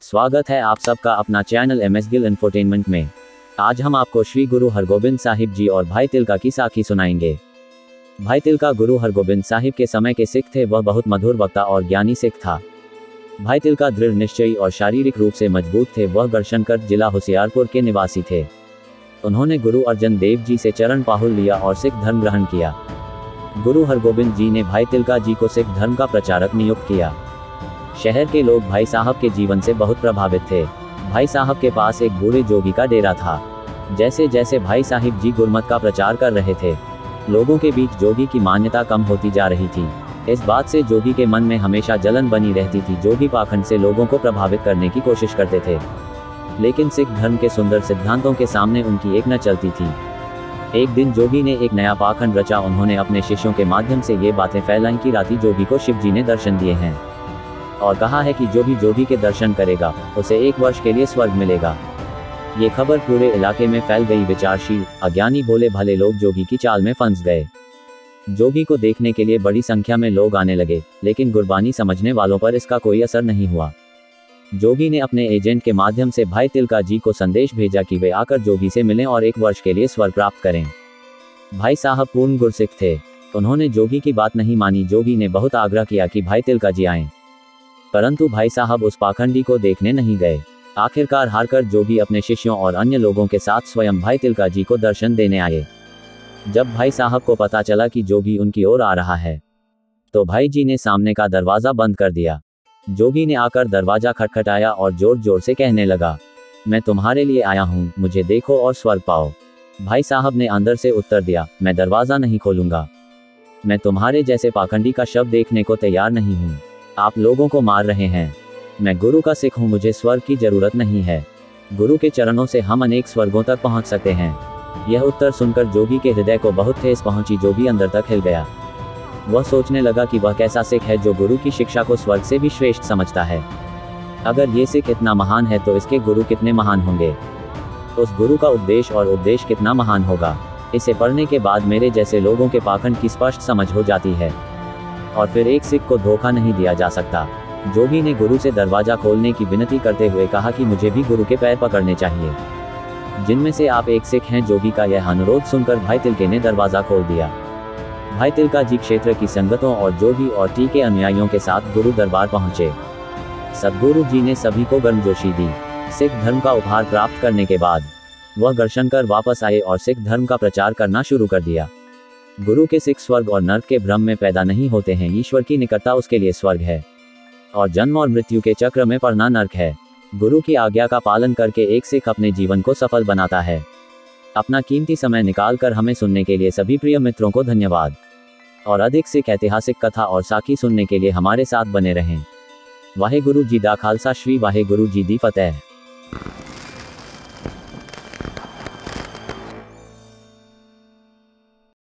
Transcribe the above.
स्वागत है आप सबका अपना चैनल एमएस गिल इंफोटेनमेंट में। आज हम आपको श्री गुरु हरगोबिंद साहिब जी और भाई तिलका की साखी सुनाएंगे। भाई तिलका गुरु हरगोबिंद साहिब के समय के सिख थे। वह बहुत मधुर वक्ता और ज्ञानी सिख था। भाई तिलका दृढ़ निश्चयी और शारीरिक रूप से मजबूत थे। वह गढ़शंकर जिला होशियारपुर के निवासी थे। उन्होंने गुरु अर्जन देव जी से चरण पाहुल लिया और सिख धर्म ग्रहण किया। गुरु हरगोबिंद जी ने भाई तिलका जी को सिख धर्म का प्रचारक नियुक्त किया। शहर के लोग भाई साहब के जीवन से बहुत प्रभावित थे। भाई साहब के पास एक बूढ़े जोगी का डेरा था। जैसे जैसे भाई साहिब जी गुरमत का प्रचार कर रहे थे, लोगों के बीच जोगी की मान्यता कम होती जा रही थी। इस बात से जोगी के मन में हमेशा जलन बनी रहती थी। जोगी पाखंड से लोगों को प्रभावित करने की कोशिश करते थे, लेकिन सिख धर्म के सुंदर सिद्धांतों के सामने उनकी एक न चलती थी। एक दिन जोगी ने एक नया पाखंड रचा। उन्होंने अपने शिष्यों के माध्यम से ये बातें फैलाई कि राती जोगी को शिव जी ने दर्शन दिए हैं और कहा है कि जो भी जोगी के दर्शन करेगा उसे 1 वर्ष के लिए स्वर्ग मिलेगा। ये खबर पूरे इलाके में फैल गई। विचारशील अज्ञानी भोले भाले लोग जोगी की चाल में फंस गए। जोगी को देखने के लिए बड़ी संख्या में लोग आने लगे, लेकिन गुरबानी समझने वालों पर इसका कोई असर नहीं हुआ। जोगी ने अपने एजेंट के माध्यम से भाई तिलका जी को संदेश भेजा कि वे आकर जोगी से मिलें और 1 वर्ष के लिए स्वर्ग प्राप्त करें। भाई साहब पूर्ण गुरसिख थे। उन्होंने जोगी की बात नहीं मानी। जोगी ने बहुत आग्रह किया कि भाई तिलका जी आएं, परंतु भाई साहब उस पाखंडी को देखने नहीं गए। आखिरकार हारकर जोगी अपने शिष्यों और अन्य लोगों के साथ स्वयं भाई तिलका जी को दर्शन देने आए। जब भाई साहब को पता चला कि जोगी उनकी ओर आ रहा है, तो भाई जी ने सामने का दरवाजा बंद कर दिया। जोगी ने आकर दरवाजा खटखटाया और जोर जोर से कहने लगा, मैं तुम्हारे लिए आया हूँ, मुझे देखो और स्वर्ग पाओ। भाई साहब ने अंदर से उत्तर दिया, मैं दरवाजा नहीं खोलूंगा। मैं तुम्हारे जैसे पाखंडी का शव देखने को तैयार नहीं हूँ। आप लोगों को मार रहे हैं। मैं गुरु का सिख हूँ, मुझे स्वर्ग की जरूरत नहीं है। गुरु के चरणों से हम अनेक स्वर्गों तक पहुँच सकते हैं। यह उत्तर सुनकर जोगी के हृदय को बहुत ठेस पहुंची। जोगी अंदर तक हिल गया। वह सोचने लगा कि वह कैसा सिख है जो गुरु की शिक्षा को स्वर्ग से भी श्रेष्ठ समझता है। अगर ये सिख इतना महान है तो इसके गुरु कितने महान होंगे। उस गुरु का उपदेश और उपदेश कितना महान होगा। इसे पढ़ने के बाद मेरे जैसे लोगों के पाखंड की स्पष्ट समझ हो जाती है और फिर एक सिख को धोखा नहीं दिया जा सकता। जोगी ने गुरु से दरवाजा खोलने की विनती करते हुए कहा कि मुझे भी गुरु के पैर पकड़ने चाहिए, जिनमें से आप एक सिख हैं। जोगी का यह अनुरोध सुनकर भाई तिलके ने दरवाजा खोल दिया। भाई तिलका जी क्षेत्र की संगतों और जोगी और टी के अनुयायियों के साथ गुरु दरबार पहुंचे। सद्गुरु जी ने सभी को गर्मजोशी दी। सिख धर्म का उपहार प्राप्त करने के बाद वह गढ़शंकर वापस आए और सिख धर्म का प्रचार करना शुरू कर दिया। गुरु के सिख स्वर्ग और नर्क के भ्रम में पैदा नहीं होते हैं। ईश्वर की निकटता उसके लिए स्वर्ग है और जन्म और मृत्यु के चक्र में पड़ना नर्क है। गुरु की आज्ञा का पालन करके एक सिख अपने जीवन को सफल बनाता है। अपना कीमती समय निकालकर हमें सुनने के लिए सभी प्रिय मित्रों को धन्यवाद। और अधिक सिख ऐतिहासिक कथा और साखी सुनने के लिए हमारे साथ बने रहें। वाहे गुरु जी दा खालसा, श्री वाहे गुरु जी दी फतेह।